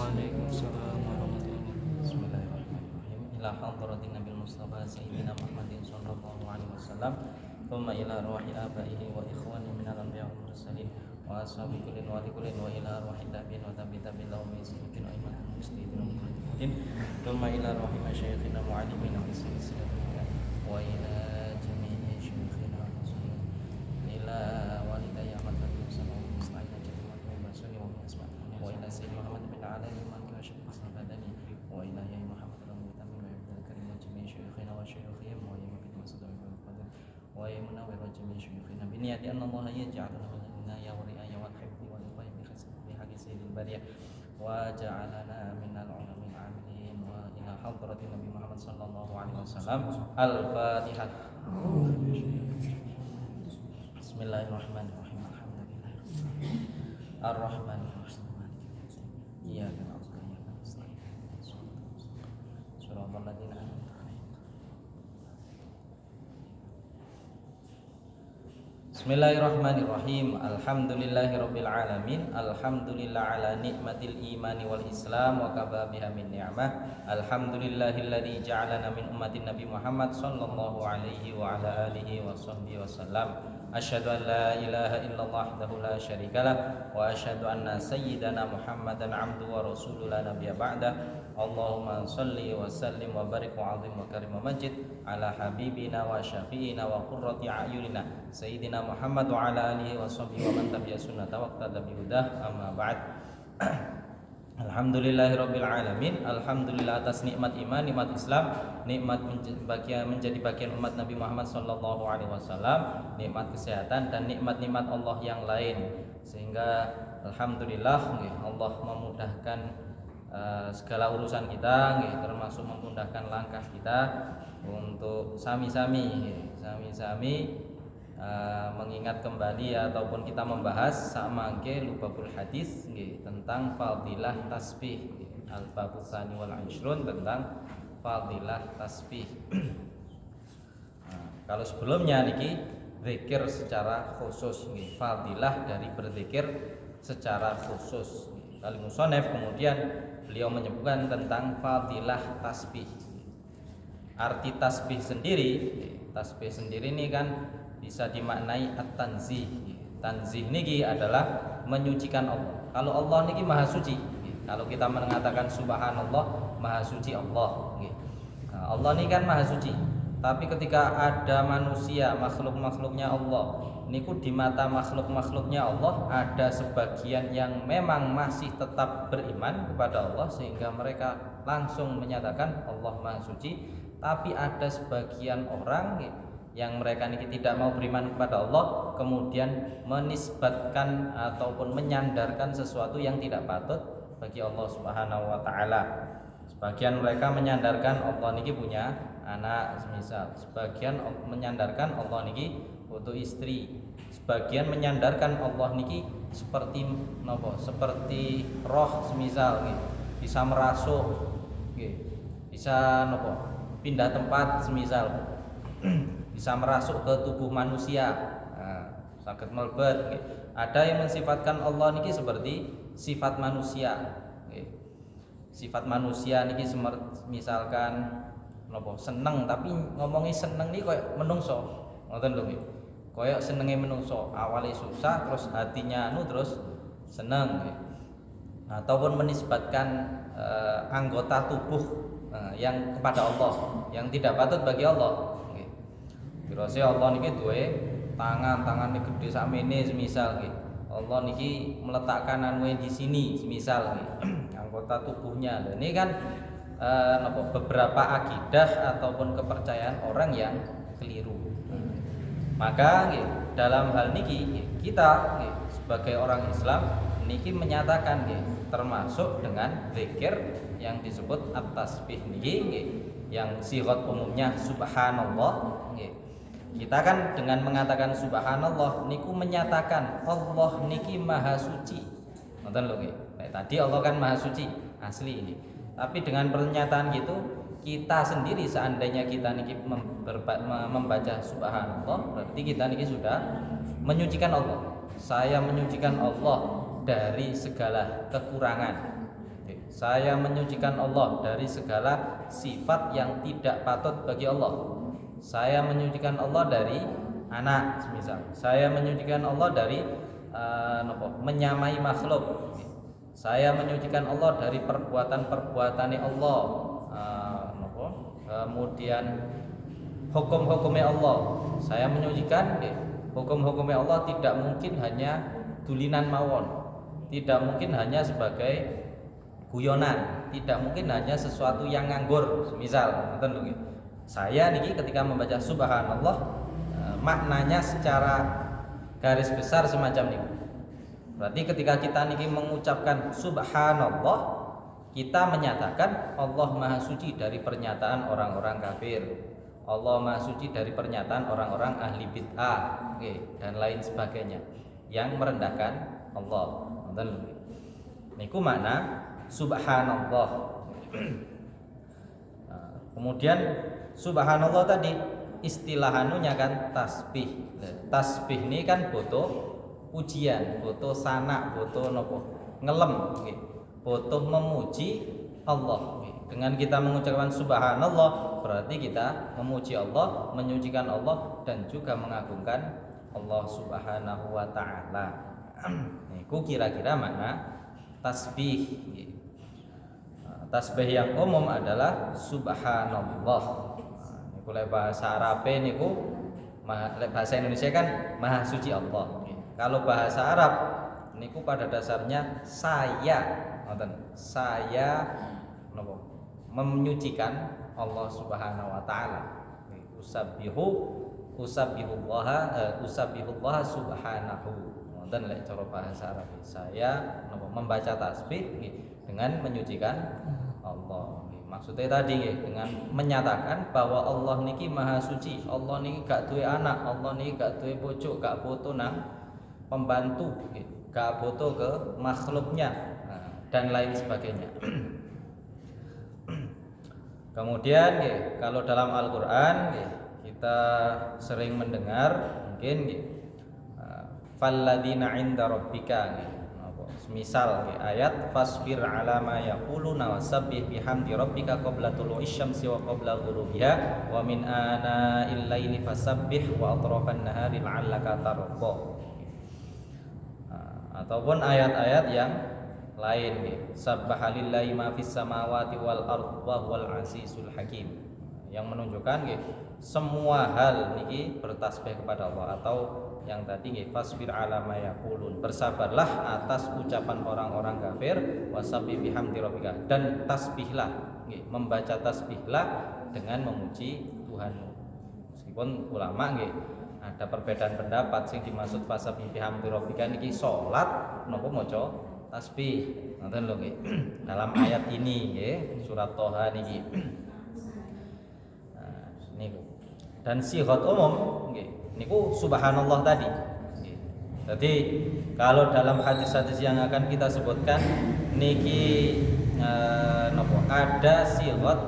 Waalaikumsalam warahmatullahi wabarakatuh. Bismillahirrahmanirrahim. Ila hadratin Nabil Mustafa Sayyidina Muhammadin sallallahu alaihi wasallam. Thumma ila ruhi abaihi wa ikhwani minal anbiya wal mursalin wa ashabi kullin wa kullin wa ila ruhi tabi'in wa tabi'in lahum bi ihsanin wa imanin mustaqim wa muqaddimin. Thumma ila ruhi masyayikhina mu'allimina wa silsilatina wa ila jami'i syuyukhina wa rasulina ila walidayya madhatul sama wa musta'ina jami'at wa basuni wa asma' wa ila sayyidina Muhammad bin ala iman wa syekh sadani wa ila ya Muhammad al-Mutamin wa ibn al-Karim wa jami'i syuyukhina wa syuyukhihim wa ya mufid masudam wa qadir wa ya munawwir wa jami'i syuyukhina bi niyati anna Allah yaj'alu lana ya wa ri'aya wa hifdhi wa al-qayb bi haqqi sayyidil bariyah wa ja'alana minal ulamin amilin wa ila hadratin Nabi Muhammad sallallahu alaihi wasallam. Al-Fatihah. Bismillahirrahmanirrahim. Alhamdulillahirabbil Ar-Rahmanirrahim. Iyyaka na'budu wa iyyaka nasta'in. Shiratal ladzina an'amta 'alaihim. Bismillahirrahmanirrahim. Alhamdulillahirabbil alamin. Alhamdulillah ala nikmatil imani wal islam wa kafa biha min ni'mah. Alhamdulillahilladzi ja'alana min ummatin Nabi Muhammad sallallahu alaihi wa ala alihi wa sahbihi wasallam. Asyhadu an la ilaha illallah wahdahu la syarikalah wa asyhadu anna sayyidana Muhammadan 'abduhu wa rasuluhu la nabiyya ba'da. Allahumma shalli wa sallim wa barik wa 'azim wa karim wa majid ala habibina wa syafi'ina wa qurrati a'yunina sayyidina Muhammad wa ala alihi wa sahbihi wa man tabi'a sunnata wa iqtada bi hudah, amma ba'd. Alhamdulillahirabbil alamin. Alhamdulillah atas nikmat iman, nikmat Islam, nikmat menjadi bagian umat Nabi Muhammad sallallahu alaihi wasallam, nikmat kesehatan dan nikmat-nikmat Allah yang lain. Sehingga alhamdulillah Allah memudahkan segala urusan kita, termasuk memudahkan langkah kita untuk sami-sami mengingat kembali ataupun kita membahas samangke lubabul hadis tentang fadilah tasbih, al-babus tsani wal 'ishrun tentang fadilah tasbih. Kalau sebelumnya niki zikir secara khusus, fadilah dari berzikir secara khusus. Kali musonef kemudian beliau menyebutkan tentang fadilah tasbih. Arti tasbih sendiri ini kan bisa dimaknai at-tanzih. Tanzih niki adalah menyucikan Allah. Kalau Allah niki maha suci. Kalau kita mengatakan subhanallah, maha suci Allah. Allah ini kan maha suci. Tapi ketika ada manusia, makhluk-makhluknya Allah, niku di mata makhluk-makhluknya Allah ada sebagian yang memang masih tetap beriman kepada Allah sehingga mereka langsung menyatakan Allah maha suci. Tapi ada sebagian orang yang mereka ini tidak mau beriman kepada Allah, kemudian menisbatkan ataupun menyandarkan sesuatu yang tidak patut bagi Allah Subhanahu wa taala. Sebagian mereka menyandarkan Allah niki punya anak semisal, sebagian menyandarkan Allah niki butuh istri, sebagian menyandarkan Allah niki seperti napa? Seperti roh semisal bisa merasuk bisa napa? Pindah tempat semisal. Bisa merasuk ke tubuh manusia, sakit melebet. Ada yang mensifatkan Allah niki seperti sifat manusia. Sifat manusia niki misalkan nopo seneng, tapi ngomongi seneng niki koyo menungso, ngoten lho nggih. Koyo senenge menungso, awalnya susah terus hatinya terus seneng. Ataupun menisbatkan anggota tubuh yang kepada Allah yang tidak patut bagi Allah. Birose Allah niki duwe tangan-tangane gede sakmene semisal nggih. Allah niki meletakkan anuwe di sini semisal nggih. Anggota tubuhnya. Ini kan beberapa akidah ataupun kepercayaan orang yang keliru. Maka nggih, dalam hal niki kita nggih, sebagai orang Islam niki menyatakan nggih, termasuk dengan zikir yang disebut at-tasbih niki nggih, yang sighat umumnya subhanallah nggih. Kita kan dengan mengatakan subhanallah niku menyatakan Allah niki maha suci. Ngoten lho nggih. Tadi Allah kan maha suci asli ini. Tapi dengan pernyataan gitu kita sendiri seandainya kita niki membaca subhanallah berarti kita niki sudah menyucikan Allah. Saya menyucikan Allah dari segala kekurangan. Saya menyucikan Allah dari segala sifat yang tidak patut bagi Allah. Saya menyucikan Allah dari anak, semisal. Saya menyucikan Allah dari menyamai makhluk. Saya menyucikan Allah dari perbuatan-perbuatan Allah. Kemudian hukum-hukumnya Allah. Saya menyucikan hukum-hukumnya Allah tidak mungkin hanya dulinan mawon, tidak mungkin hanya sebagai guyonan, tidak mungkin hanya sesuatu yang nganggur. Misal, saya niki ketika membaca subhanallah, maknanya secara garis besar semacam ini. Berarti ketika kita niki mengucapkan subhanallah, kita menyatakan Allah Maha Suci dari pernyataan orang-orang kafir, Allah Maha Suci dari pernyataan orang-orang ahli bid'ah, dan lain sebagainya yang merendahkan Allah. Niku makna subhanallah. Kemudian subhanallah tadi istilah anunya kan tasbih. Tasbih ini kan butuh pujian, butuh sanak, butuh nopo ngelem, butuh memuji Allah. Dengan kita mengucapkan subhanallah berarti kita memuji Allah, menyucikan Allah dan juga mengagungkan Allah Subhanahu wa taala. Niku kira-kira makna tasbih. Tasbih yang umum adalah subhanallah. Niku lek bahasa Arab niku bahasa Indonesia kan Maha Suci Allah. Kalau bahasa Arab niku pada dasarnya saya menyucikan Allah Subhanahu wa taala. Usabbihullah subhanahu. Ngoten lek cara bahasa Arab. Saya membaca tasbih dengan menyucikan Allah. Maksudnya tadi dengan menyatakan bahwa Allah niki Maha Suci. Allah niki gak duwe anak, Allah niki gak duwe bojo, gak butuh nang pembantu, gak butuh ke makhluknya, dan lain sebagainya. Kemudian kalau dalam Al-Qur'an kita sering mendengar mungkin falladzina 'inda rabbika, misal ayat fasbir 'ala ma yaquluna wasabbih bihamdi rabbika qabla tulu'isy syamsi wa qabla ghurubiha wa min ana'il laili fasabbih wa atrafan nahari la'allaka tardha. Ataupun ayat-ayat yang lain sabbahalillahi ma fis samawati wal ardh wa huwal azizul hakim, yang menunjukkan semua hal niki bertasbih kepada Allah. Atau yang tadi fasbir ala ma yaqulun, bersabarlah atas ucapan orang-orang kafir, wasabbih bihamdi rabbika, dan tasbihlah, membaca tasbihlah dengan memuji Tuhanmu. Meskipun ulama ada perbedaan pendapat sing dimaksud fasabbih bihamdi rabbika niki salat napa maca tasbih. Ngoten lho nggih. Dalam ayat ini surat Thaha niki. Nah, niku. Dan sighat umum niku subhanallah tadi. Jadi kalau dalam hadis-hadis yang akan kita sebutkan niki ada sighat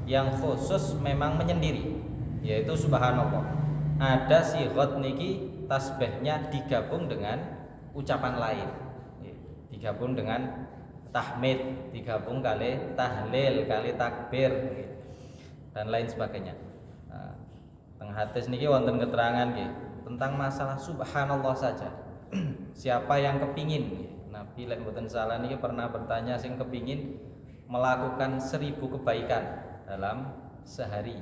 yang khusus memang menyendiri, yaitu subhanallah. Ada sighat niki tasbihnya digabung dengan ucapan lain, digabung dengan tahmid, digabung kali tahlil, kali takbir, dan lain sebagainya. Teng hadis niki wonten keterangan tentang masalah subhanallah saja. Siapa yang kepingin, Nabi lek mboten salah niki pernah bertanya sing kepingin melakukan 1000 kebaikan dalam sehari.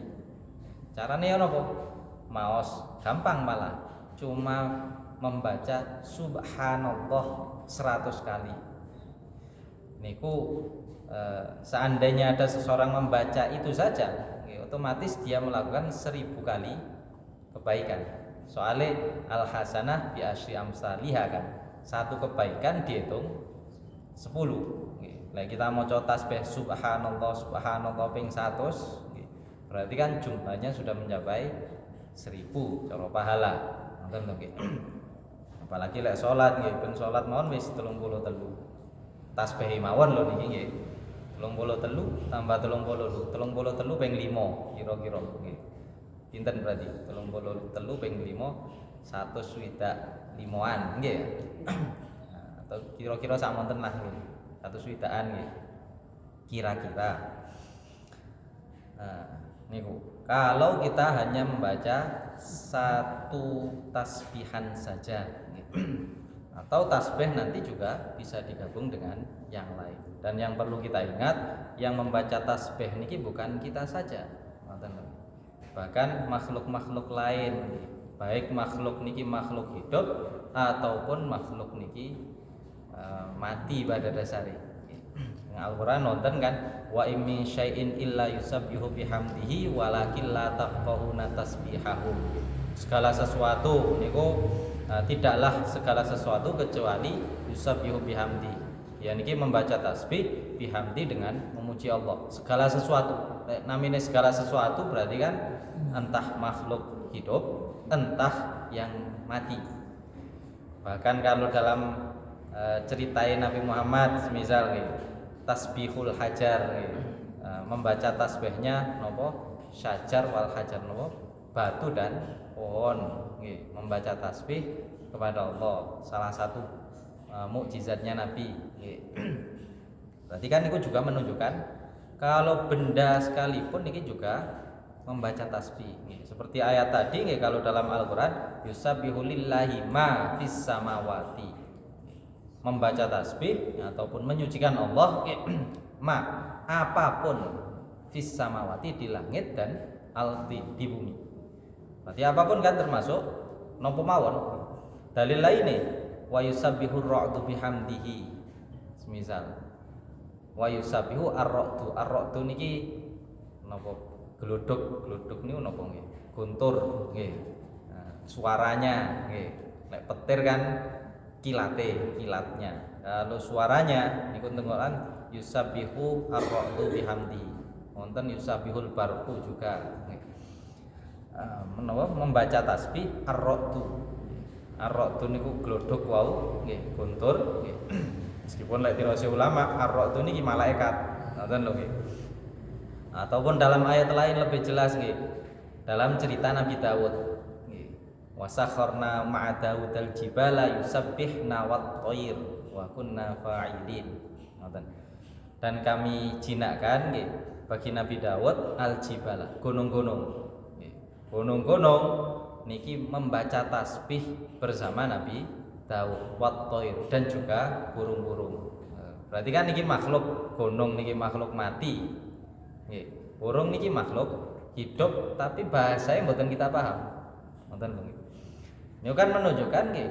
Carane napa? Maos gampang, malah cuma membaca subhanallah 100 kali. Niku seandainya ada seseorang membaca itu saja, otomatis dia melakukan 1000 kali kebaikan. Soalnya al hasanah bi asyri amsalihha kan. Satu kebaikan dihitung 10. Lah kita mau tasbih subhanallah subhanallah ping 100, berarti kan jumlahnya sudah mencapai 1000 cara pahala. Ngoten lho nggih. Apalagi lek salat nggih, ben salat mawon wis 33. Tasbih mawon lho niki nggih. 33 tambah 30, 33 ping 5 kira-kira nggih. Pinten berarti? 33 ping 5 125-an nggih. Atau kira-kira sak monten lah nggih. 120-an nggih. kira-kira. Nah, niku. Kalau kita hanya membaca satu tasbihan saja, atau tasbih nanti juga bisa digabung dengan yang lain. Dan yang perlu kita ingat, yang membaca tasbih niki bukan kita saja, bahkan makhluk-makhluk lain, baik makhluk niki makhluk hidup ataupun makhluk niki mati pada dasarnya. Al-Quran nonton kan, wa in min syai'in illa yusabbihu bihamdihi walakin la tafqahuna tasbihahum. Segala sesuatu niku tidaklah segala sesuatu kecuali yusabbihu bihamdi. Ya niki membaca tasbih bihamdi dengan memuji Allah. Segala sesuatu. Namanya segala sesuatu berarti kan entah makhluk hidup, entah yang mati. Bahkan kalau dalam ceritain Nabi Muhammad semisal tasbihul hajar, membaca tasbihnya nopo syajar wal hajar nopo batu dan pohon, membaca tasbih kepada Allah salah satu mukjizatnya Nabi. Berarti kan itu juga menunjukkan kalau benda sekalipun ini juga membaca tasbih. Seperti ayat tadi, kalau dalam Al-Quran yusabbihu lillahi ma fis samawati, membaca tasbih ataupun menyucikan Allah ma apapun fis samawati, di langit dan di bumi. Berarti apapun kan termasuk nopo mawon. Dalil lainnya wa yusabbihu ar-ra'du bihamdihi. Semisal wa yusabbihu ar-ra'du niki nopo glodok niku nopo nggih? Guntur nggih. Nah, suaranya nggih. Nek petir kan kilatnya. Kalau suaranya niku tengokan yusabbihu ar-ra'du bihamdi. Wonten yusabbihul barqu juga. Menawa membaca tasbih ar-ra'du. Ar-ra'du niku glodok wau nggih, guntur nggih. Meskipun lek dirose ulama ar-ra'du niki malaikat. Ngoten lho nggih. Ataupun dalam ayat lain lebih jelas nggih. Dalam cerita Nabi Daud. Wasakharna ma'a Daudal jibala yusabbihna wat-thair wa kunna fa'ilin. Dan kami jinakkan nggih bagi Nabi Daud al-jibala, gunung-gunung. Gunung-gunung niki membaca tasbih bersama Nabi Daud, wat-thair, dan juga burung-burung. Berarti kan niki makhluk, gunung niki makhluk mati. Nggih. Burung niki makhluk hidup tapi bahasanya mboten kita paham. Ngoten nggih. Ini kan menunjukkan nggih,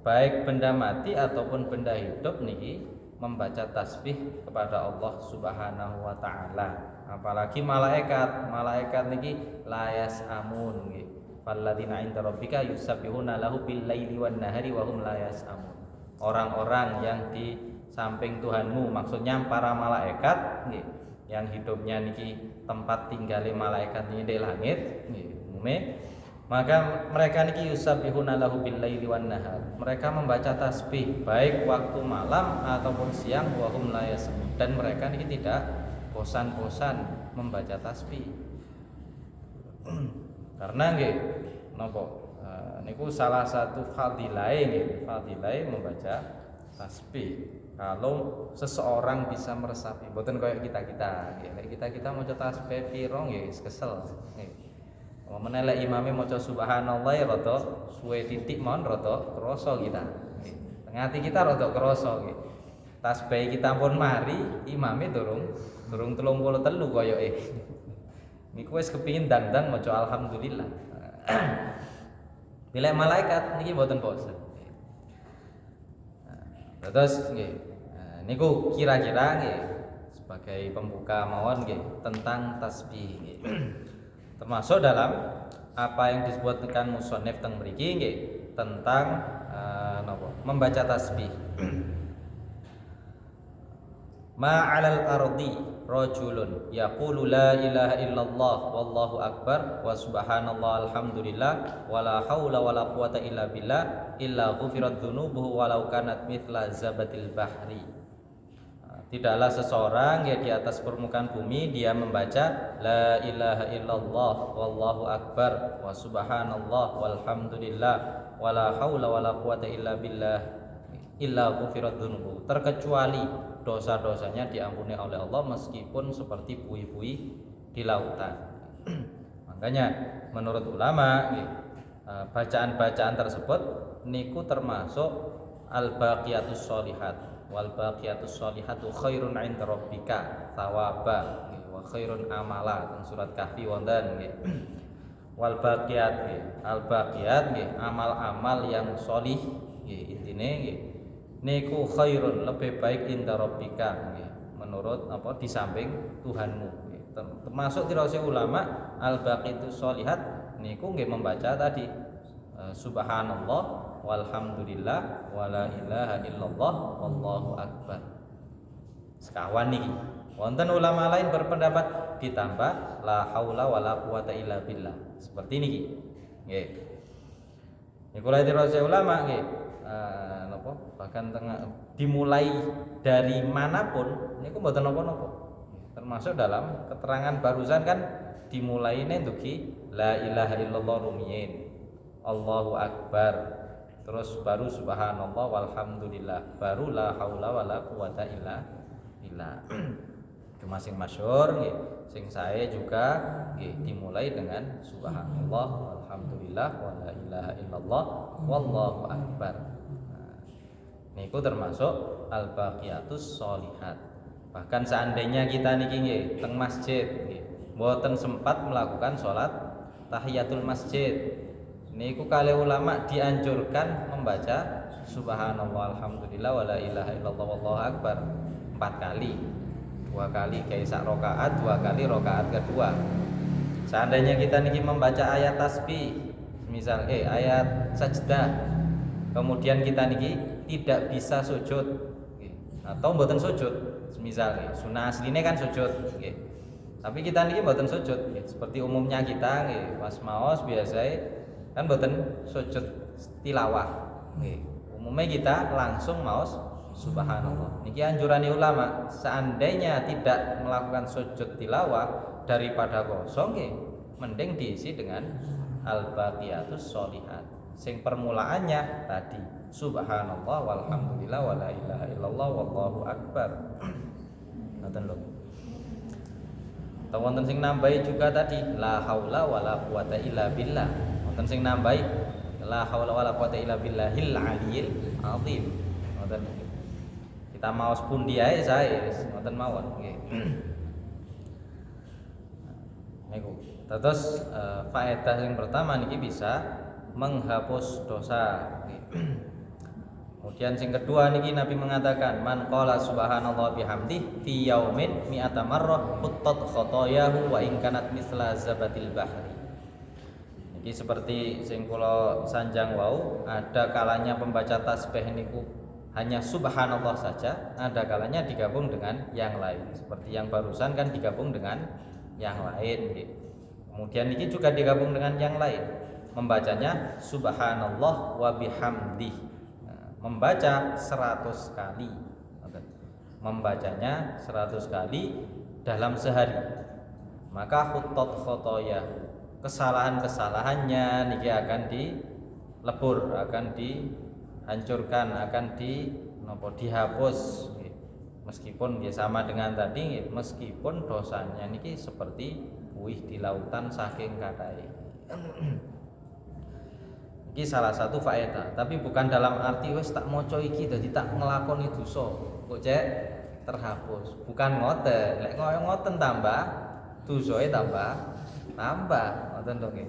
baik benda mati ataupun benda hidup niki membaca tasbih kepada Allah Subhanahu wa taala. Apalagi malaikat niki layas amun nggih. Falladzina 'inda rabbika yusabbihuna lahu bil laili wan nahari wa hum layas amun. Orang-orang yang di samping Tuhanmu, maksudnya para malaikat nggih, yang hidupnya niki tempat tinggalnya malaikat ini di langit nggih, maka mereka niki yusabbihuna lahu bil laili wan nahar. Mereka membaca tasbih baik waktu malam ataupun siang, wa hum la yasmun, dan mereka niki tidak bosan-bosan membaca tasbih. Karena nggih napa niku salah satu fadilah membaca tasbih. Kalau seseorang bisa meresapi, mboten koyo kita-kita nggih. Nek kita maca tasbih piro nggih kesel nggih. Menelek imame maca subhanallah rada suwe titik mawon rada krasa kita. Teng ati kita rada krasa nggih. Tasbih kita pun mari, imame durung 33 koyoke. Niku wis kepingin dandang maca alhamdulillah. Bila malaikat niki mboten bosen. Terus nggih. Niku kira-kira nggih sebagai pembuka mawon nggih tentang tasbih nggih. Termasuk dalam apa yang disebutkan musannif teng mriki nggih tentang membaca tasbih. Ma 'alal ardi rajulun yaqulu la ilaha illallah wallahu akbar wa subhanallah alhamdulillah wala haula wala quwata illa billah illa ghufirat dzunubuhu walau kanat mithla zabatil bahri. Tidaklah seseorang ya di atas permukaan bumi dia membaca la ilaha illallah wallahu akbar wa subhanallah walhamdulillah wala haula wala quwata illa billah illa ghufirat dzunubuhu, terkecuali dosa-dosanya diampuni oleh Allah meskipun seperti buih-buih di lautan. Makanya menurut ulama bacaan-bacaan tersebut niku termasuk al-baqiyatus sholihat. Wal baqiyatus sholihatu khairun 'inda rabbika thawaba wa khairun amala teng surat Kahfi wonten nggih. Wal baqiyat nggih, al baqiyat nggih, amal-amal yang sholih nggih intine nggih niku khairun lebih baik inda rabbika nggih menurut apa di samping Tuhanmu nggih. Termasuk dirose ulama al baqiyatus sholihat niku nggih membaca tadi subhanallah walhamdulillah wala ilaha illallah wallahu akbar. Sekawan niki. Wonten ulama lain berpendapat ditambah la haula wala quwata illa billah. Seperti niki. Nggih. Niku lha dirose ulama nggih. Napa? Bahkan dimulai dari manapun niku mboten napa-napa. Termasuk dalam keterangan barusan kan dimulaine ndugi la ilaha illallah rumiyin. Allahu akbar. Terus baru subhanallah walhamdulillah, baru la haula wala quwata illa billah. Itu masing masyhur nggih. Sing sae juga nggih dimulai dengan subhanallah walhamdulillah wala ilaha illallah wallahu akbar. Nah, niku termasuk al-baqiyatus sholihat. Bahkan seandainya kita niki nggih teng masjid nggih mboten sempat melakukan salat tahiyatul masjid, niku kali ulama dianjurkan membaca subhanallah alhamdulillah wala ilaha illallah wallahu akbar 4 kali. 2 kali kayak sak rakaat, 2 kali rakaat kedua. Seandainya kita niki membaca ayat tasbih, misal ayat sajdah, kemudian kita niki tidak bisa sujud atau mboten sujud, misal sunah asline kan sujud nggih. Tapi kita niki mboten sujud nggih. Seperti umumnya kita nggih pas maos biasa kan mboten sujud tilawah nggih. Umumnya kita langsung maos subhanallah. Niki anjuran ulama, seandainya tidak melakukan sujud tilawah daripada kosong nggih, mending diisi dengan al-baqiyatus sholihat. Sing permulaannya tadi subhanallah walhamdulillah wala ilaha illallah wallahu akbar. Ngoten lho. Wonten sing nambahi juga tadi la haula wala quwata illa billah. Wonten sing nambahi la haula wala quwata illa billahil aliyil azim. Ngoten. Kita maos pundi ae sae ngoten mawon nggih. Niku. Terus faedah yang pertama niki bisa menghapus dosa. Kemudian yang kedua niki Nabi mengatakan man qala subhanallah bihamdi fi yaumin mi'ata marrah quttat khotoyahu wa in kanat mithla zabatil bahri. Niki seperti sing kula sanjang wau, ada kalanya pembaca tasbih niku hanya subhanallah saja, ada kalanya digabung dengan yang lain. Seperti yang barusan kan digabung dengan yang lain nggih. Kemudian niki juga digabung dengan yang lain. Membacanya subhanallah wa bihamdi. Membaca 100 kali. Membacanya 100 kali dalam sehari. Maka khuttat khotoya, kesalahan-kesalahannya niki akan dilebur, akan dihancurkan, akan dihapus. Meskipun sama dengan tadi, meskipun dosanya niki seperti buih di lautan saking kathahé. Iki salah satu faedah, tapi bukan dalam arti wis tak maca iki dadi tak nglakoni dosa kok cek terhapus. Bukan ngoten. Lek koyo ngoten tambah dosae tambah ngoten to nggih.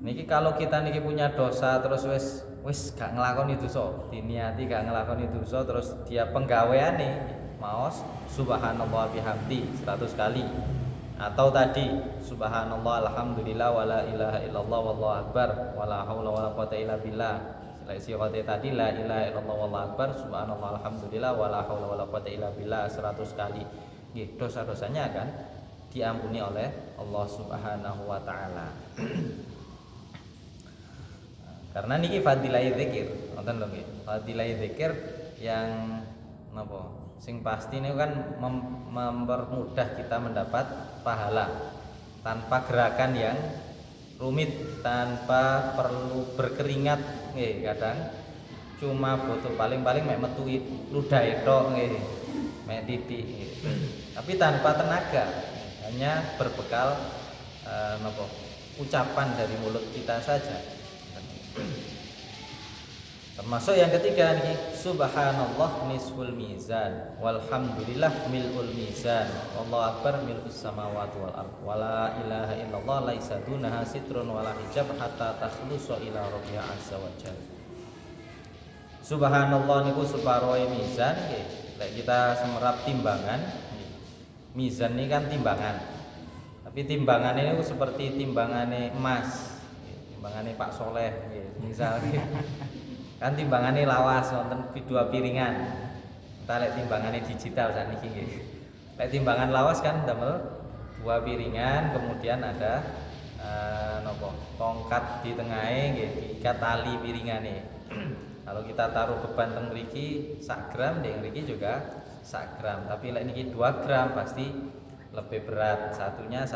Niki kalau kita niki punya dosa terus wis gak nglakoni dosa, diniati gak nglakoni dosa terus dia penggaweane maos subhanallah bihamdi 100 kali. Atau tadi subhanallah alhamdulillah wala ilaha illallah wallahu akbar wala haula wala quwata illa billah. Selain tadi la ilaha illallah wallahu akbar subhanallah alhamdulillah wala haula wala quwata illa billah 100 kali. Nggih, dosa-dosanya akan diampuni oleh Allah Subhanahu wa taala. Karena niki fadilah zikir, wonten lho nggih. Fadilah zikir yang napa? Sing pasti ini kan mempermudah kita mendapat pahala tanpa gerakan yang rumit, tanpa perlu berkeringat. Kadang cuma butuh paling-paling mek metu ludahe tok nggih. Mek titik nggih. Tapi tanpa tenaga, hanya berbekal ucapan dari mulut kita saja. Termasuk yang ketiga nih, subhanallah nisful mizan walhamdulillah mil'ul mizan wallahu akbar mil'us samawati wal ardh wala ilaha illallah laisa dunaha sitrun wala hijab hatta takhlusa ila rabbiha azza wa jalla. Subhanallah niku separuh mizan nggih. Lek kita semerap timbangan, mizan ini kan timbangan. Tapi timbangan ini seperti timbangane emas, timbangane Pak Soleh nggih, misalnya. Kan timbangane lawas wonten dua piringan. Entar lek timbangane digital sakniki nggih. Lek timbangan lawas kan damel dua piringan, kemudian ada tongkat di tengahnya nggih, diikat tali piringane. Kalau kita taruh beban teng mriki sak gram, deng mriki juga sak gram. Tapi lek niki 2 gram pasti lebih berat. Satunya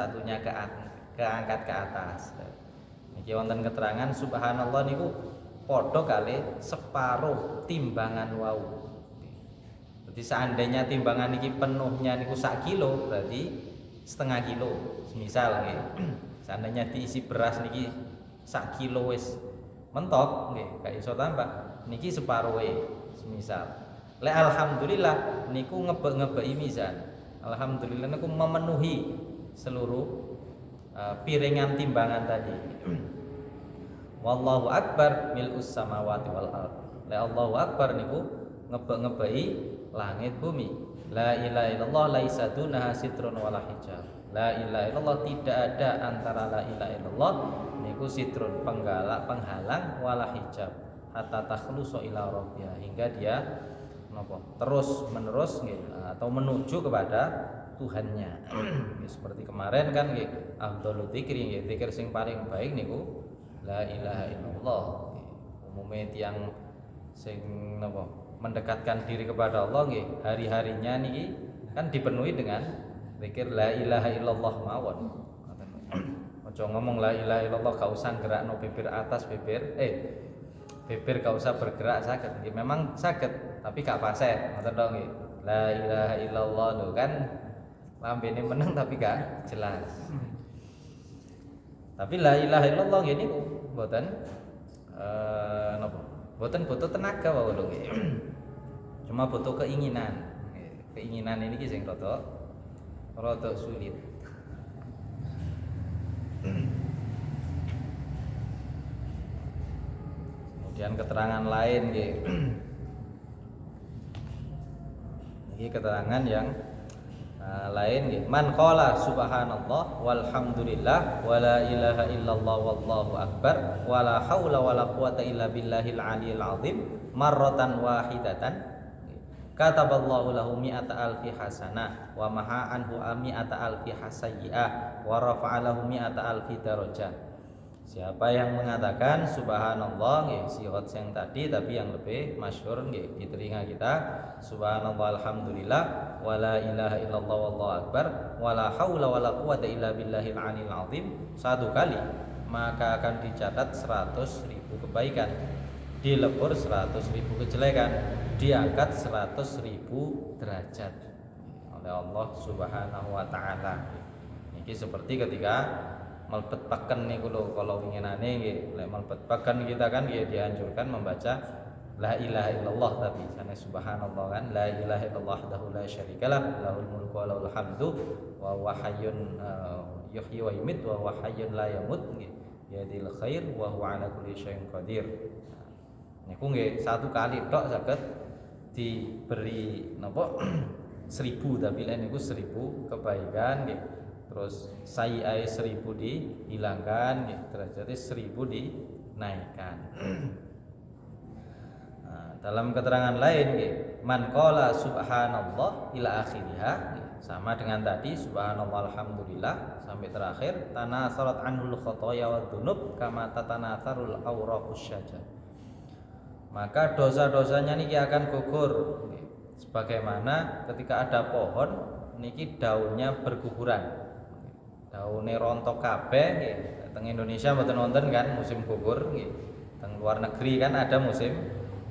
keangkat ke atas. Niki wonten keterangan subhanallah niku padha kali separuh timbangan wau. Jadi seandainya timbangan niki penuhnya niku sak kilo, berarti setengah kilo. Semisal nggih. Seandainya diisi beras niki sak kilo wis mentok nggih, gak iso tambah. Niki separuhe. Semisal. Lek alhamdulillah niku ngebeki mizan. Alhamdulillah niku memenuhi seluruh piringan timbangan tadi. Wallahu akbar mil'us samawati wal ardh. La Allahu akbar niku ngebek-ngebeki langit bumi. La ilaha illallah laisa dunaha sitrun wala hijab. La ilaha illallah tidak ada antara la ilaha illallah niku sitrun penghalang wala hijab hatta takhlusa ila rabbiha hingga dia terus menerus atau menuju kepada Tuhannya. Seperti kemarin kan nggih afdhalul dzikri nggih, zikir sing paling baik niku la ilaha illallah. Umumnya yang sing mendekatkan diri kepada Allah nggih, hari-harinya niki kan dipenuhi dengan zikir la ilaha illallah mawon. Aja ngomong la ilaha illallah gak usah gerakno bibir atas bibir gak usah bergerak saged. Nggih memang saged, tapi gak fasih. Ngoten to nggih. La ilaha illallah lho kan lambene meneng tapi gak jelas. Tapi la ilaha illallah nggih niku mboten mboten butuh tenaga wae lho nggih. Cuma butuh keinginan. Keinginan ini ki sing rada sulit. Kemudian keterangan lain nggih. Ini keterangan yang lain nggih. Man qala subhanallah walhamdulillah wala ilaha illallah wallahu akbar wala haula wala quwata illa billahil aliyil azim marratan wahidatan kataballahu lahu mi'ata alfi hasanah wa maha anhu mi'ata alfi hasayyi'ah wa rafa'a lahu mi'ata alfi darajah. Siapa yang mengatakan subhanallah nggih sihat yang tadi tapi yang lebih masyhur nggih di telinga kita subhanallah alhamdulillah wala ilaha illallah wallahu akbar wala haula wala quwata illa billahil aliyil azim satu kali maka akan dicatat 100.000 kebaikan, dilebur 100.000 kejelekan, diangkat 100.000 derajat oleh Allah Subhanahu wa taala. Niki seperti ketika melebet paken niku lho kalau winginane nggih lek melebet paken kita kan nggih dianjurkan membaca la ilaha illallah tapi sana subhanallah kan la ilaha illallah wahdahu la syarikalah lahul mulku wa lahul hamdu wa huwa hayyun yuhyi wa yumiit wa huwa hayyun la yamut nggih yadil khair wa huwa ala kulli syai'in qadir. Niku nggih satu kali tok saged diberi napa 1000 tapi lek niku 1000 kebaikan nggih. Terus sayi'ai 1000 dihilangkan, derajatnya 1000 dinaikkan. Nah, dalam keterangan lain, man qala subhanallah ila akhiriha, sama dengan tadi subhanallah alhamdulillah sampai terakhir, tanasarat anhul khotoya wa dzunub kama tatanasarul awraqus syajar. Maka dosa-dosanya niki akan gugur, sebagaimana ketika ada pohon niki daunnya berguguran. Daune rontok kabeh nggih. Teng Indonesia mboten wonten kan musim gugur nggih. Teng luar negeri kan ada musim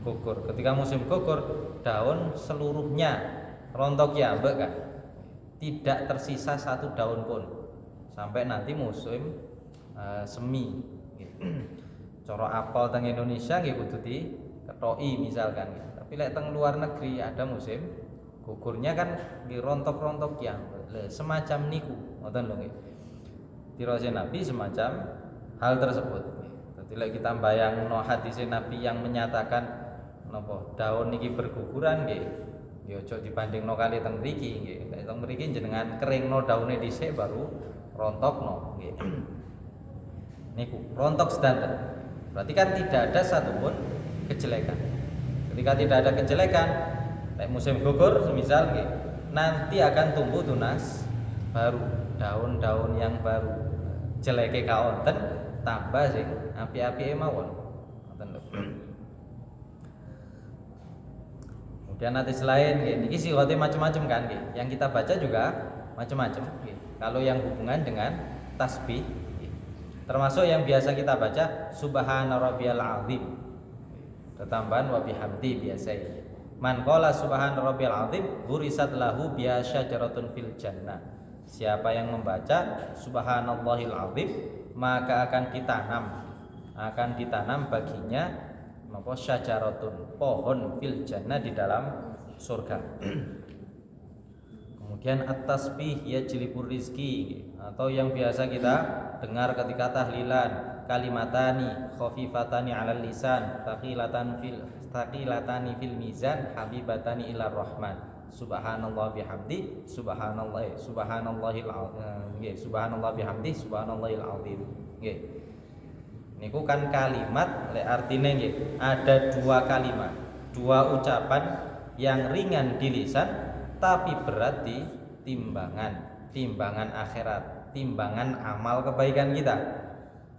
gugur. Ketika musim gugur, daun seluruhnya rontok ya ambek kan. Tidak tersisa satu daun pun sampai nanti musim semi. Coro apel teng Indonesia nggih kudu diketoki misalkan. Tapi lek teng luar negeri ada musim gugurnya kan nggih rontok-rontok ya. Semacam niku ngoten lho nggih. Tirose Nabi semacam hal tersebut. Jadi lek kita bayangno hadis Nabi yang menyatakan napa daun niki berguguran nggih. Ya aja dibandingno kali teng mriki nggih. Lek teng mriki jenengan keringno daune dhisik baru rontokno nggih. Niku rontok standar. Berarti kan tidak ada satupun kejelekan. Ketika tidak ada kejelekan, lek musim gugur semisal nggih, nanti akan tumbuh tunas baru, daun-daun yang baru. Jeleke kaonten tambah sing api-apike mawon. Ngoten lho. Kemudian nanti selain niki sihote macam-macam kan nggih. Yang kita baca juga macam-macam nggih. Kalau yang hubungan dengan tasbih nggih. Termasuk yang biasa kita baca subhana rabbiyal azim. Ketambahan wa bihamdi biasa ini. Man qala subhana rabbiyal azim burisat lahu biya syajaratun fil jannah. Siapa yang membaca subhanallahil azim maka akan ditanam baginya apa syajaratun pohon fil jannah di dalam surga. Kemudian at-tasbih yajlibur rizki atau yang biasa kita dengar ketika tahlilan kalimatani khafifatani 'alal lisan taqilatani fil mizan habibatani ilar rahman subhanallah bihamdi subhanallahil azim subhanallah bihamdi subhanallahil azim nggih. Niku kan kalimat lek artine nggih ada dua kalimat, dua ucapan yang ringan di lisan tapi berat di timbangan akhirat, timbangan amal kebaikan kita.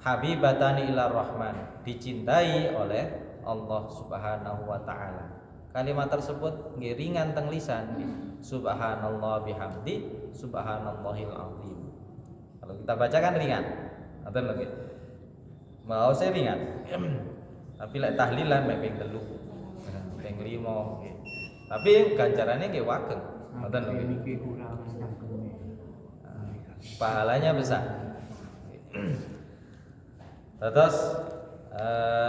Habibatani ilar rahman, dicintai oleh Allah Subhanahu wa taala. Kalimat tersebut nggih ringan teng lisan nggih. Subhanallah bihamdi subhanallahil azim. Kalau kita baca kan ringan. Ngoten lho nggih. Mau saya ringan. Tapi lek tahlilan mek ping 3, ping 5 nggih. Tapi ganjarannya nggih wageng. Ngoten lho nggih. Pahalanya besar. Terus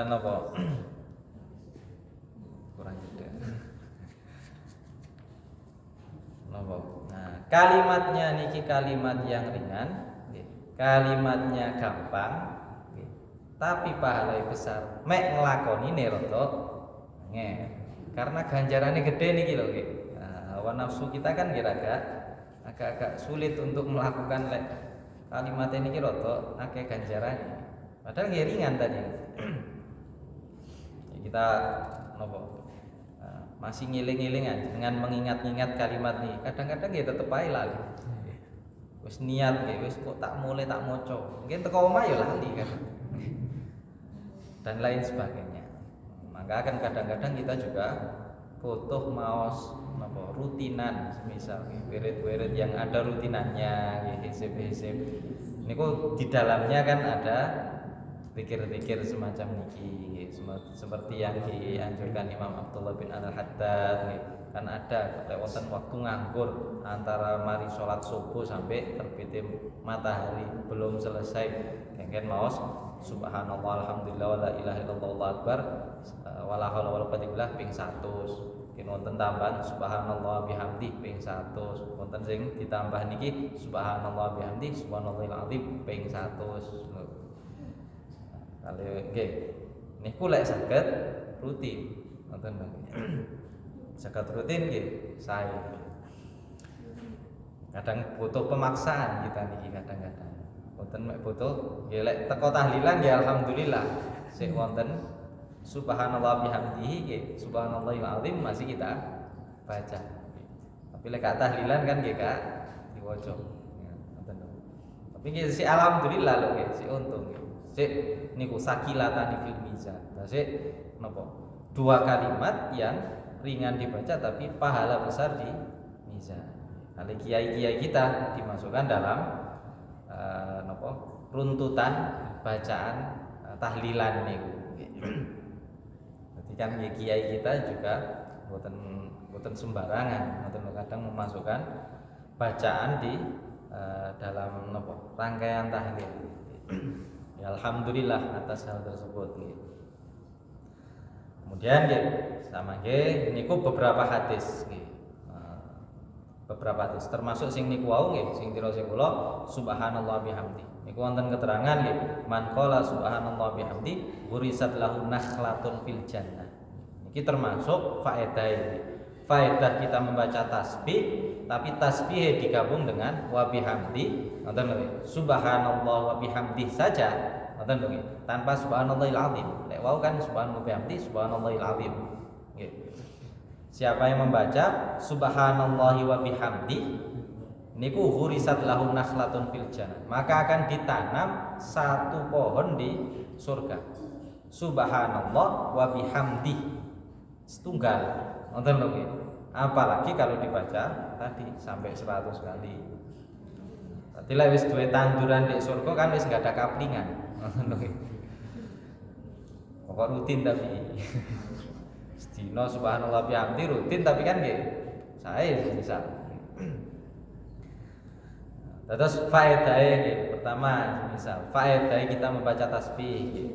napa? Kurang jeda. Napa? Nah, kalimatnya niki kalimat yang ringan, nggih. Kalimatnya gampang, nggih. Tapi pahalanya besar. Mek nglakonine rada ngeh. Karena ganjarannya gede niki lho nggih. Nah, hawa nafsu kita kan kira-kira agak sulit untuk melakukan kalimat ini rada akeh ganjarannya. Padahal nggih ringan tadi. Kita nopo masih ngiling-ngilingan dengan mengingat-ingat kalimat ini. Kadang-kadang nggih tetep ae lali. Wis niat nggih wis kok tak mulai tak maca. Mungkin teko omah ya lali kan. Dan lain sebagainya. Maka kan kadang-kadang kita juga butuh maos nopo rutinan, semisal wirid-wirid yang ada rutinannya, hizib-hizib. Niku di dalamnya kan ada zikir-zikir semacam niki, seperti yang dianjurkan Imam Abdullah bin Al-Haddad, kan ada wonten waktu nganggur antara mari sholat subuh sampai terbitnya matahari belum selesai, kengken maos subhanallah alhamdulillah wala ilaha illallah wallahu akbar wala haula wala quwwata illa billah ping 100. Wonten tambahan subhanallah bihamdi ping 100. Wonten sing ditambah niki subhanallah bihamdi subhanallahil azim ping 100. Kalau nggih niku lek saged rutin wonten saged rutin nggih sae. Kadang butuh pemaksaan kita niki kadang-kadang. Wonten mek butuh nggih lek teko tahlilan ya alhamdulillah sik wonten subhanallah bihamdihi nggih subhanallahil azim masih kita baca. Tapi lek tahlilan kan nggih Kak diwaca. Ngoten lho. Tapi nggih sik alhamdulillah lho nggih sik untung nggih. Sik niku sakilatani fil mizan. Sik napa? Dua kalimat yang ringan dibaca tapi pahala besar di mizan. Kali kiai-kiai kita dimasukkan dalam napa? Runtutan bacaan tahlilan niku. Jadi Kan kiai kita juga boten sembarangan, kadang memasukkan bacaan di dalam rangkaian tahlil. Ya, alhamdulillah atas hal tersebut. Kemudian sama niku beberapa hadis. Beberapa hadis termasuk sing niku wau nggih sing tirose kula subhanallah bihamdi. Niku wonten keterangan nggih man qala subhanallah bihamdi ghurisat lahu nakhlatun fil jannah. Niki termasuk faedah kita membaca tasbih, tapi tasbih digabung dengan wa bihamdi, ngoten lho. Subhanallah wa bihamdi saja, ngoten lho nggih. Tanpa subhanallahil azim. Lek wau kan subhanallah bihamdi, subhanallahil azim. Nggih. Siapa yang membaca subhanallahi wa bihamdi niku ghurisat lahu nakhlatun fil jannah, maka akan ditanam satu pohon di surga. Subhanallah wa bihamdi setunggal, ngoten lho nggih. Apalagi kalau dibaca tadi sampai 100 kali. Berarti lek wis duwe tanduran di surga kan wis enggak ada kaplingan. Ngoten lho nggih. Pokok rutin tapi Dino subhanallah bihamdi rutin tapi kan nggih saya bisa. Terus faedahe nggih, pertama misal faedahe kita membaca tasbih nggih.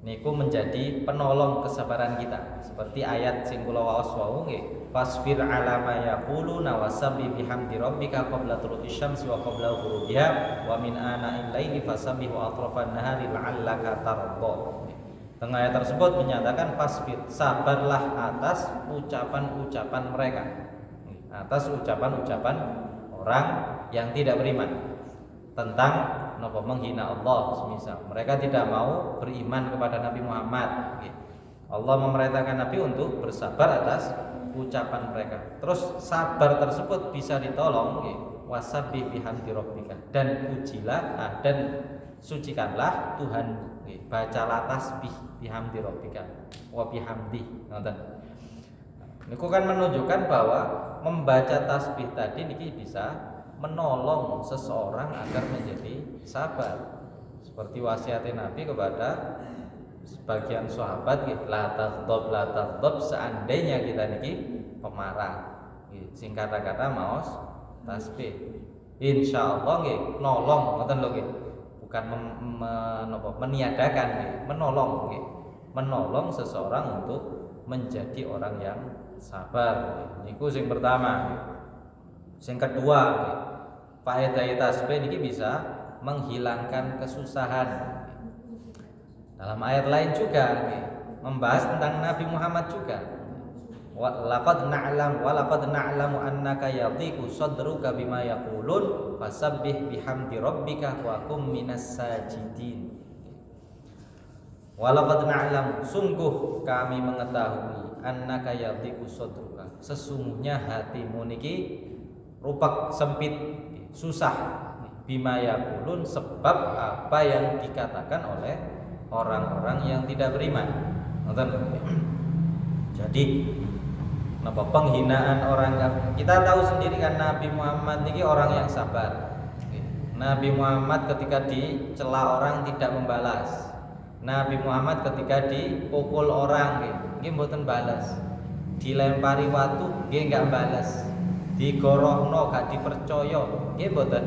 Niku menjadi penolong kesabaran kita. Seperti ayat sing kula waos wau nggih, fasbir ala ma yaquluna wasabbih bihamdi rabbika qabla tulu'i syamsi wa qabla ghurubiha wa min ana'il laili fasabbih wa atrafan nahari la'allaka tardha. Tengah ayat tersebut menyatakan fasbir, sabarlah atas ucapan-ucapan mereka, atas ucapan-ucapan orang yang tidak beriman tentang menghina Allah semisal. Mereka tidak mau beriman kepada Nabi Muhammad. Allah memerintahkan Nabi untuk bersabar atas ucapan mereka. Terus sabar tersebut bisa ditolong wasabbih bihamdi rabbika, dan pujilah dan sucikanlah Tuhan. Bacalah tasbih bihamdi rabbika wa bihamdi. Niku kan menunjukkan bahwa membaca tasbih tadi niki bisa menolong seseorang agar menjadi sabar. Seperti wasiat Nabi kepada sebagian sahabat, la taghdab, seandainya kita niki pemarah, sing kata-kata maos tasbih, insyaallah nggih nolong, ngoten lho nggih. Bukan meniadakan, menolong seseorang untuk menjadi orang yang sabar. Niku sing pertama. Sing kedua, faedah tasbih niki bisa menghilangkan kesusahan. Dalam ayat lain juga membahas tentang Nabi Muhammad juga. Laqad na'lamu annaka yadhiqu sadruka bima yaqulun fasabbih bihamdi rabbika wa kum minas sajidin. Walaqad na'lamu, sungguh kami mengetahui, annaka yadhiqu sadruka, sesungguhnya hatimu niki rupak sempit, susah, bima yaqulun, sebab apa yang dikatakan oleh orang-orang yang tidak beriman. Jadi penghinaan orang, kita tahu sendiri kan Nabi Muhammad ini orang yang sabar. Nabi Muhammad ketika dicela orang tidak membalas. Nabi Muhammad ketika dipukul orang nggih mboten balas. Dilempari watu nggih enggak balas. Digorohno gak dipercaya nggih mboten.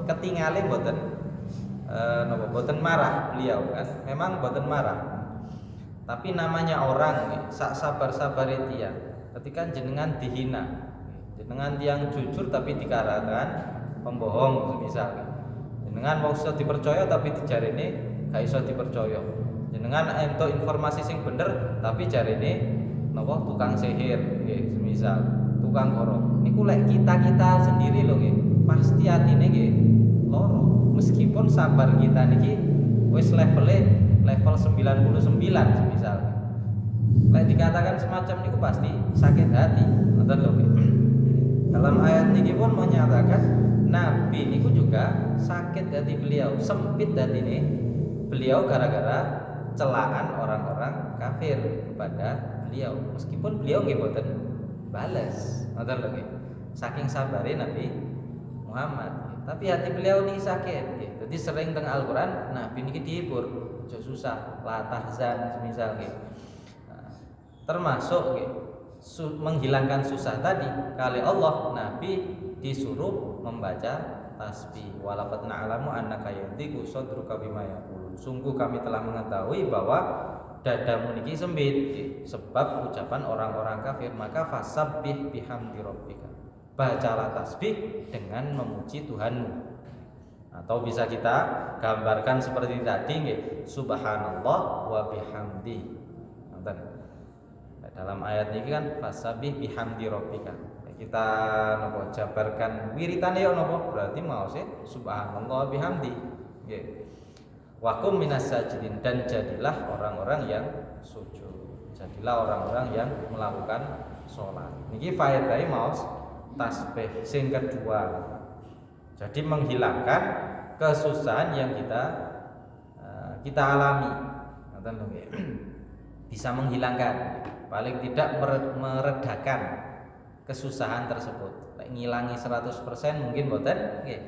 Ketingale mboten mboten marah beliau kan. Memang mboten marah. Tapi namanya orang sak sabar-sabar dia. Ketika jenengan dihina, jenengan yang jujur tapi dikatakan pembohong semisal. Jenengan mau iso dipercaya tapi dijarene gak iso dipercaya. Jenengan entuk informasi sing bener tapi jarene tukang sihir nggih semisal, tukang koro. Niku lek kita sendiri lho nggih, pasti atine nggih loro. Meskipun sabar kita niki wis level 99 semisal. Lek dikatakan semacam niku pasti sakit hati. Ngoten lho. Dalam ayat niki pun menyatakan Nabi niku juga sakit hati beliau, sempit hatine beliau gara-gara celaan orang-orang kafir kepada beliau. Meskipun beliau nggih boten bales. Ngoten lho nggih. Saking sabare Nabi Muhammad. Tapi hati beliau ini sakit. Jadi sering teng Al-Qur'an Nabi niki dihibur. Aja susah, la tahzan semisal nggih. termasuk menghilangkan susah tadi kali Allah Nabi disuruh membaca tasbih. Walaqad na'lamu annaka yantiqu sadruka bima yaqulun. Sungguh kami telah mengetahui bahwa dadamu niki sempit sebab ucapan orang-orang kafir. Maka fasabbih bihamdi rabbika. Bacalah tasbih dengan memuji Tuhanmu. Atau bisa kita gambarkan seperti tadi nggih, subhanallah wa bihamdi. Dalam ayat ini kan fasabbih bihamdi rabbika. Kita nopo jabarkan wiritan ya nopo berarti mau sih subhanallah bihamdi. Nggih. Wa kum minas sajidin, dan jadilah orang-orang yang sujud. Jadilah orang-orang yang melakukan sholat. Niki faedahe maos tasbih sing kedua. Jadi menghilangkan kesusahan yang kita alami. Ngoten lho nggih. Bisa menghilangkan, paling tidak meredakan kesusahan tersebut. Lek ngilangi 100% mungkin mboten nggih.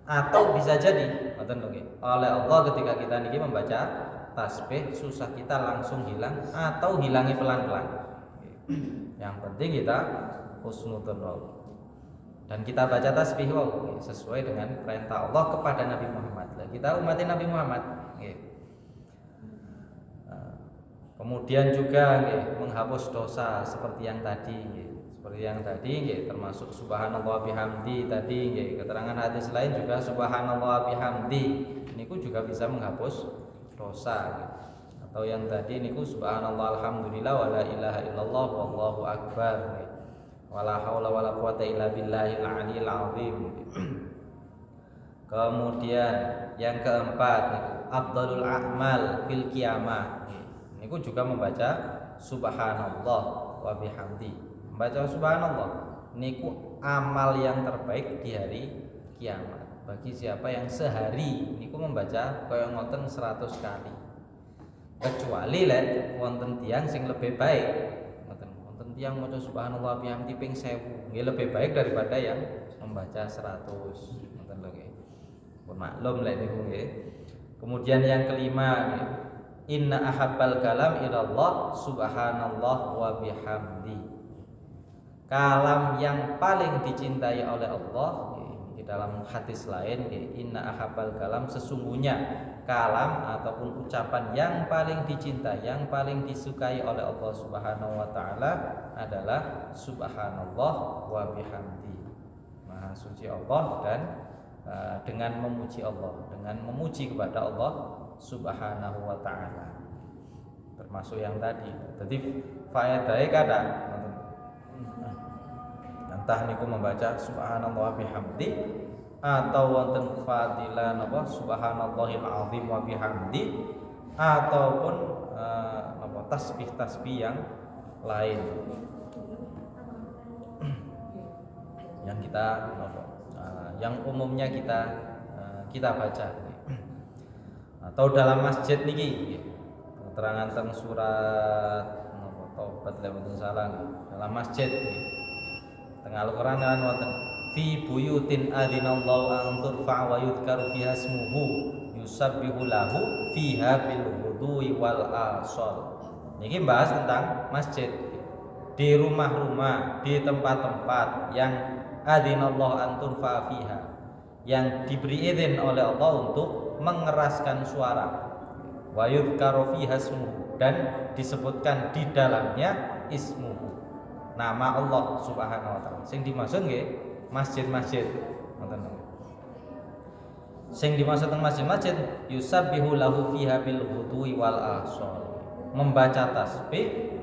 Atau bisa jadi mboten lho nggih. Oleh Allah ketika kita niki membaca tasbih susah kita langsung hilang atau hilangi pelan-pelan. Yang penting kita husnudzon. Dan kita baca tasbih sesuai dengan perintah Allah kepada Nabi Muhammad. Kita umat Nabi Muhammad nggih. Kemudian juga menghapus dosa seperti yang tadi, termasuk subhanallah bihamdi tadi, keterangan hadis lain juga subhanallah bihamdi. Niku juga bisa menghapus dosa. Atau yang tadi niku subhanallah alhamdulillah wala ilaha illallah wallahu akbar. Wala haula wala quwata illa billahil aliyil azim. Kemudian yang keempat, afdhalul a'mal fil qiyamah. Niku juga membaca subhanallah wa bihamdi. Membaca subhanallah niku amal yang terbaik di hari kiamat. Bagi siapa yang sehari niku membaca kaya ngoten 100 kali. Kecuali lek wonten tiyang sing lebih baik. Wonten tiyang maca subhanallah bihamdi ping 1000. Nggih lebih baik daripada yang membaca 100. Ngoten lho nggih. Pun maklum lek niku nggih. Kemudian yang kelima nggih, inna ahabbal kalam ilallah subhanallah wa bihamdi. Kalam yang paling dicintai oleh Allah di dalam hadis lain, inna ahabbal kalam, sesungguhnya kalam ataupun ucapan yang paling dicintai, yang paling disukai oleh Allah Subhanahu wa taala adalah subhanallah wa bihamdi. Maha suci Allah dan dengan memuji Allah, dengan memuji kepada Allah Subhanahu wa ta'ala, termasuk yang tadi. Jadi faedahe kadang entah niku membaca subhanallah bihamdi atau wonten fadilah napa subhanallahil azim wa bihamdi ataupun tasbih-tasbih yang lain yang kita yang umumnya kita baca. Atau dalam masjid niki keterangan teng surat Taubat lewat salah dalam masjid teng Al-Qur'an kan wonten fi buyutin adzinallahu an turfa wa yudhkaru fiha ismuhu yusabbihu lahu fiha bil ghudwi wal asal. Niki bahas tentang masjid, di rumah-rumah, di tempat-tempat yang adzinallahu an turfa fiha, yang diberi izin oleh Allah untuk mengeraskan suara, wa yudhkaru fiha ismuhu, dan disebutkan di dalamnya ismuhu, nama Allah Subhanahu wa taala. Sing dimaksud nggih masjid-masjid, ngoten. Sing dimaksud teng masjid-masjid yusabbihu lahu fiha bil ghudwi wal asal, membaca tasbih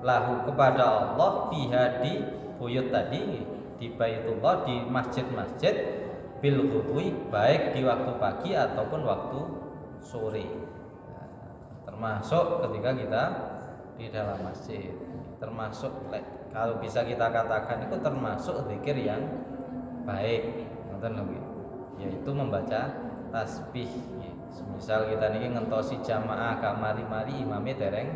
lahu kepada Allah fiha di buyut tadi, di Baitullah, di masjid-masjid, bil ghudwi, baik di waktu pagi ataupun waktu sore. Termasuk ketika kita di dalam masjid, termasuk kalau bisa kita katakan itu termasuk zikir yang baik, yaitu membaca tasbih. Misal kita niki ngentosi jamaah gak mari-mari imame dereng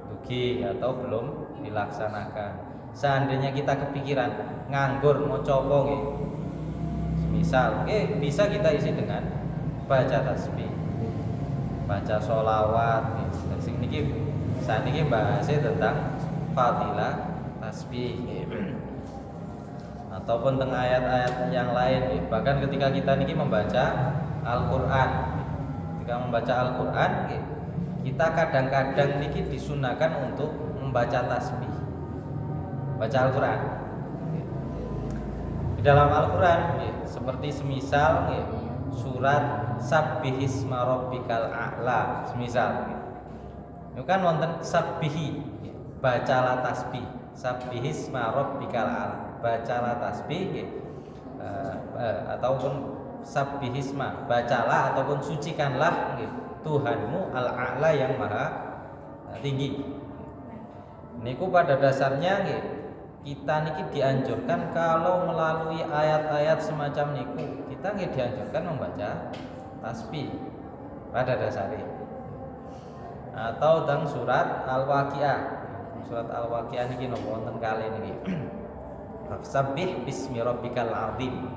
dugi atau belum dilaksanakan. Seandainya kita kepikiran nganggur mau coba nggih, misal bisa kita isi dengan baca tasbih, baca sholawat. Sing niki saat ini bahasnya tentang fadilah tasbih ataupun tengah ayat-ayat yang lain. Bahkan ketika kita niki membaca Al-Qur'an, kita kadang-kadang niki disunahkan untuk membaca tasbih, baca Al-Qur'an. Di dalam Al-Qur'an seperti semisal surat Sabbihisma rabbikal a'la, semisal itu kan wonten sabbihi, bacalah tasbih, Sabbihisma rabbikal a'la, bacalah tasbih ataupun sabbihisma, bacalah ataupun sucikanlah Tuhanmu al-a'la yang maha tinggi. Niku pada dasarnya kita niki dianjurkan kalau melalui ayat-ayat semacam niku kita dianjurkan membaca tasbih pada dasarnya. Atau tentang surat Al-Waqiah. Surat Al-Waqiah niki napa wonten kali niki. Fasabbih bismi rabbikal azim.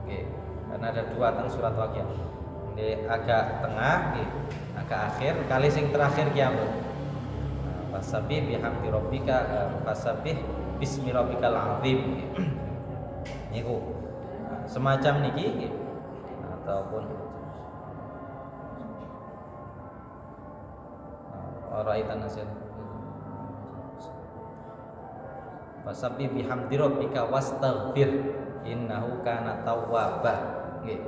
Nggih. Dan ada dua tentang surat Waqiah. Ini agak tengah, agak akhir, kali sing terakhir kiamat. Fasabbih bihamdi rabbika, fasabbih bismi rabbikal azim. Niku semacam niki ataupun Ra'aitan nasil fasabbih bihamdi rabbika wastaghfir innahu kana tawwaba. Nggih.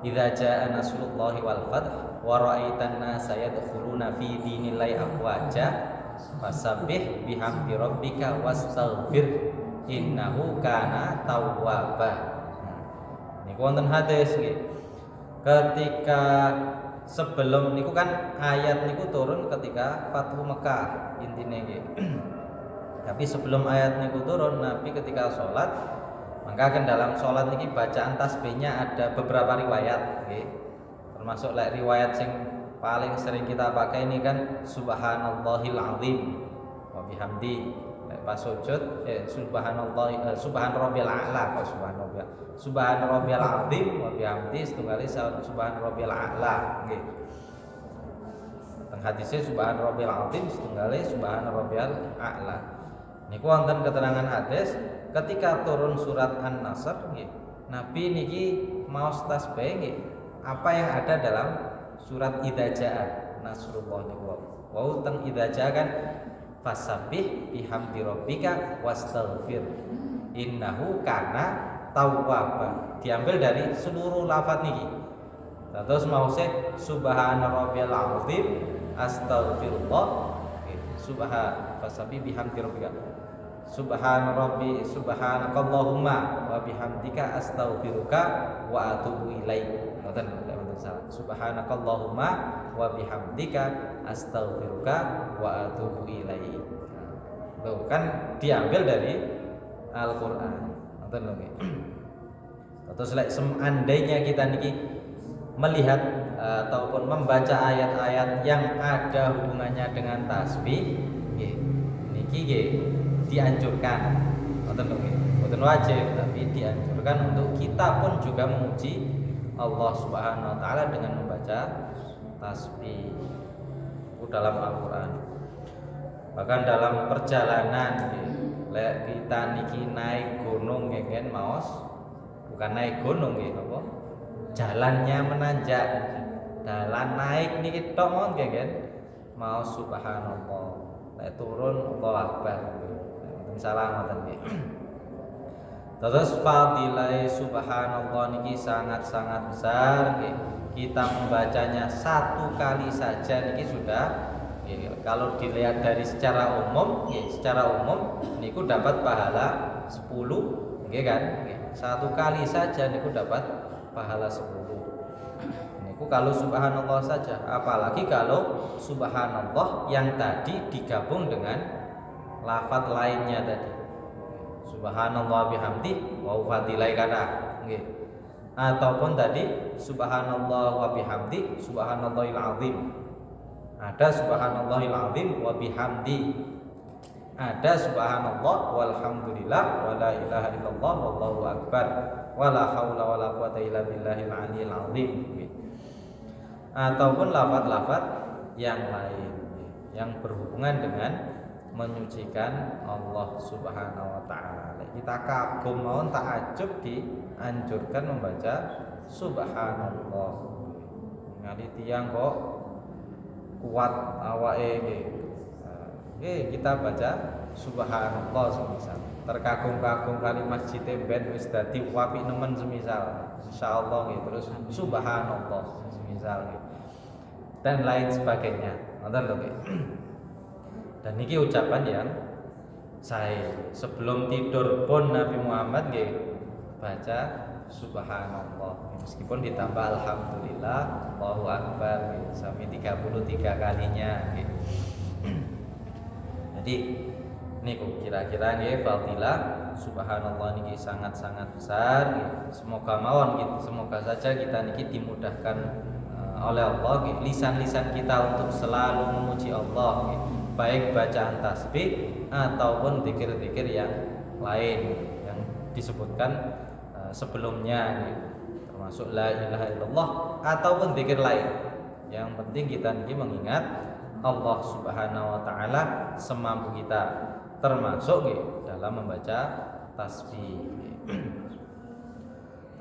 Idza jaa nasrullahi wal fath wa ra'aitan nasa yadkhuluna fi dinillahi afwaja fasabbih bihamdi rabbika wastaghfir innahu kana tawwaba. Niku wonten hadis nggih. Ketika sebelum niku kan ayat niku turun ketika Fathu Mekah intine nggih. Tapi sebelum ayat niku turun, Nabi ketika sholat, maka kan dalam sholat niki bacaan tasbihnya ada beberapa riwayat, okay. Termasuk riwayat yang paling sering kita pakai ini kan Subhanallahil azim wa bihamdi. Pas sujud subhanallah subhan rabbil a'la, subhan rabbil azim wa bihamdi setunggal subhan rabbil a'la nggih. Teng hadisnya subhan rabbil azim setunggal subhan rabbil a'la. Niku wonten keterangan hadis ketika turun surat An-Nasr nggih. Nabi niki maos tasbih nggih. Apa yang ada dalam surat Idza Jaa Nasrullah niku. Wau teng Idza Jaa kan fasabbih bihamdi rabbika wastaghfir innahu kana tawwaba. Diambil dari seluruh lafaz niki. Terus mausé subhana rabbil azim astaghfirullah fasabbih bihamdi rabbika subhanakallahumma wa bihamdika astaghfiruka wa atubu ilaik. Ngoten salah. Subhanakallahumma wa bihamdika astaghfiruka wa atubu ilaik. Nah, kan diambil dari Al-Qur'an. Ngoten lho nggih. Terus seandainya kita niki melihat ataupun membaca ayat-ayat yang ada hubungannya dengan tasbih niki dianjurkan, bukan wajib tapi dianjurkan untuk kita pun juga memuji Allah Subhanahu wa taala dengan membaca tasbih dalam Al-Qur'an. Bahkan dalam perjalanan kita niki naik gunung ngeken maos, bukan naik gunung nggih apa? Jalannya menanjak. Dalan naik niki tok mon ngeken maos subhanallah. Nek turun Allahu akbar. Salah ngoten nggih. Terus fadilah subhanallah niki sangat-sangat besar nggih. Kita membacanya satu kali saja niki sudah kalau dilihat dari secara umum niku dapat pahala 10 nggih kan? Satu kali saja niku dapat pahala 10. Niku kalau subhanallah saja, apalagi kalau subhanallah yang tadi digabung dengan lafaz lainnya tadi. Subhanallah bihamdi wa fadilai kata nggih. Ataupun tadi subhanallah wa bihamdi subhanallahil azim. Ada subhanallahil azim wa bihamdi. Ada subhanallah walhamdulillah wala ilaha illallah wallahu akbar wala haula wala quwata illa billahil aliyil azim. Ataupun lafaz-lafaz yang lain yang berhubungan dengan menyucikan Allah Subhanahu wa taala. Kita kagum mawon takjub dianjurkan membaca subhanallah. Ngali tiyang kok kuat awake nggih. Kita baca subhanallah semisal. Terkagum-kagum kali masjid ben wis dadi apik nemen semisal. Insyaallah nggih terus subhanallah semisal nggih. Dan lain sebagainya. Ngoten lho nggih. Dan niki ucapan yang saya sebelum tidur pun Nabi Muhammad nggih baca subhanallah meskipun ditambah alhamdulillah Allahu akbar sampai 33 kalinya nggih. Jadi niku kira-kira nggih fadilah subhanallah niki sangat-sangat besar nggih. Semoga mawon gitu, semoga saja kita niki dimudahkan oleh Allah nggih lisan-lisan kita untuk selalu memuji Allah nggih. Baik bacaan tasbih ataupun zikir-zikir yang lain yang disebutkan sebelumnya nih. Termasuk la ilaha illallah ataupun zikir lain. Yang penting kita ini mengingat Allah Subhanahu wa taala semampu kita, termasuk nih, dalam membaca tasbih.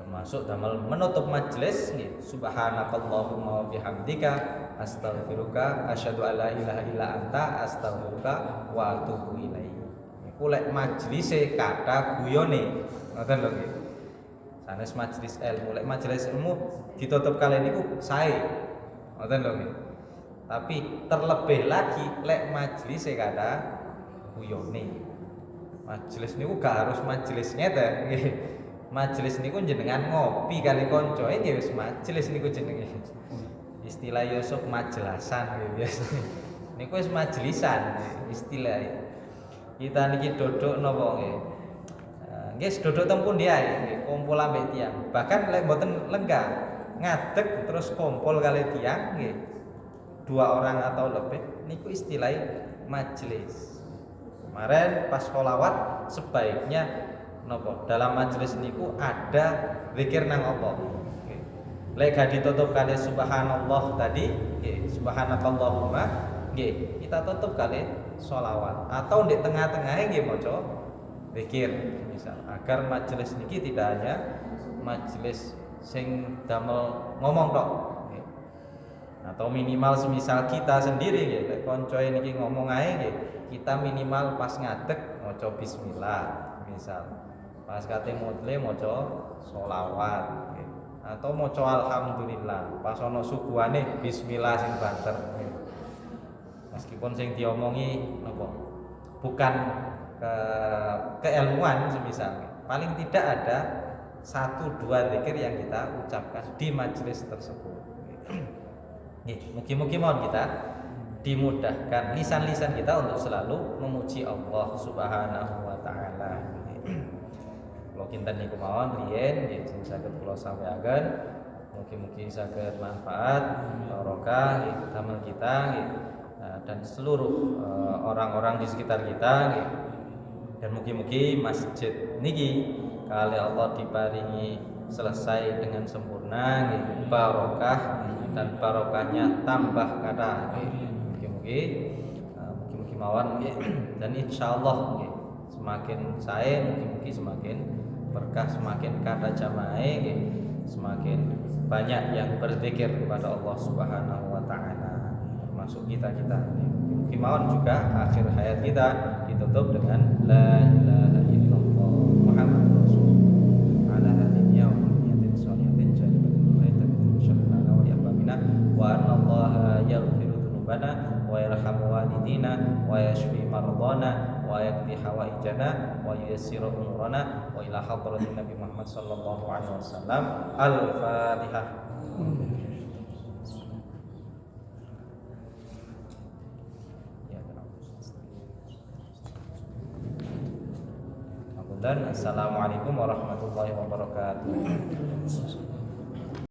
Termasuk dalam menutup majelis nih, subhanakallahumma wa bihamdika astaghfiruka asyhadu alla ilaha illa anta astaghfiruka wa atubu ilaik. Iku lek majlise kata guyone. Ngoten lho nggih. Sanes majelis ilmu, lek majelis ilmu ditutup kali niku sae. Ngoten lho nggih. Tapi terlebih lagi lek majlise kata guyone. Majelis niku gak harus majelis ngeten nggih. Majelis niku jenengan ngopi kali kanca nggih wis majelis niku jenenge. Istilah Yusuf majelasan gitu biasa. Niku wis majelisan istilah. Kita niki duduk napa nggih. Nggih duduk teng pundi ae nggih kumpul ambek tiyang. Bahkan lek mboten lenggah ngadeg terus kumpul kali tiyang nggih. 2 orang atau lebih niku istilah majelis. Kemarin pas sholawat sebaiknya napa dalam majelis niku ada zikir nang Allah. Lek gak ditutup kali subhanallah tadi, nggih, subhanakallahumma, nggih, kita tutup kali sholawat atau di tengah-tengahnya nggih maca zikir misal agar majelis niki tidak hanya majelis sing damel ngomong tok. Nggih. Atau minimal semisal kita sendiri nggih, lek kanca niki ngomong ae nggih, kita minimal pas ngadeg maca bismillah misal. Pas kate mutle maca sholawat nggih. Atau maca alhamdulillah pas ana suguhane bismillah sing banter meskipun sing diomongi napa bukan keilmuan semisal paling tidak ada 1-2 zikir yang kita ucapkan di majelis tersebut. Nggih, mugi-mugi mohon kita dimudahkan lisan-lisan kita untuk selalu memuji Allah Subhanahu wa taala. Kalau kinten niku mawon riyen nggih sing saged kula sampaikan mugi-mugi saged manfaat barokah nggih damel kita nggih dan seluruh orang-orang di sekitar kita nggih. Dan mugi-mugi masjid niki kali Allah diparingi selesai dengan sempurna nggih barokah dan barokahnya tambah kathah nggih. Mugi-mugi mawon nggih dan insyaallah nggih semakin saya mugi-mugi semakin berkah, semakin kata jamaah semakin banyak yang berzikir kepada Allah Subhanahu wa taala termasuk kita-kita. Mungkin mawon juga akhir hayat kita ditutup dengan la ilaha illallah Muhammadur Rasulullah ala hadhihi wa niyatin shalihatin jalibatin khairin insyaallah wa yaqbina wa anna Allah yaghfiru dzunubana wa yarhamu walidina wa yashfi mardana wa yaqdi hawaijana wa yuyassiru umurana wa ila hadratin Nabi Muhammad sallallahu alaihi wasallam. Al-Fatihah. Dan assalamualaikum warahmatullahi wabarakatuh.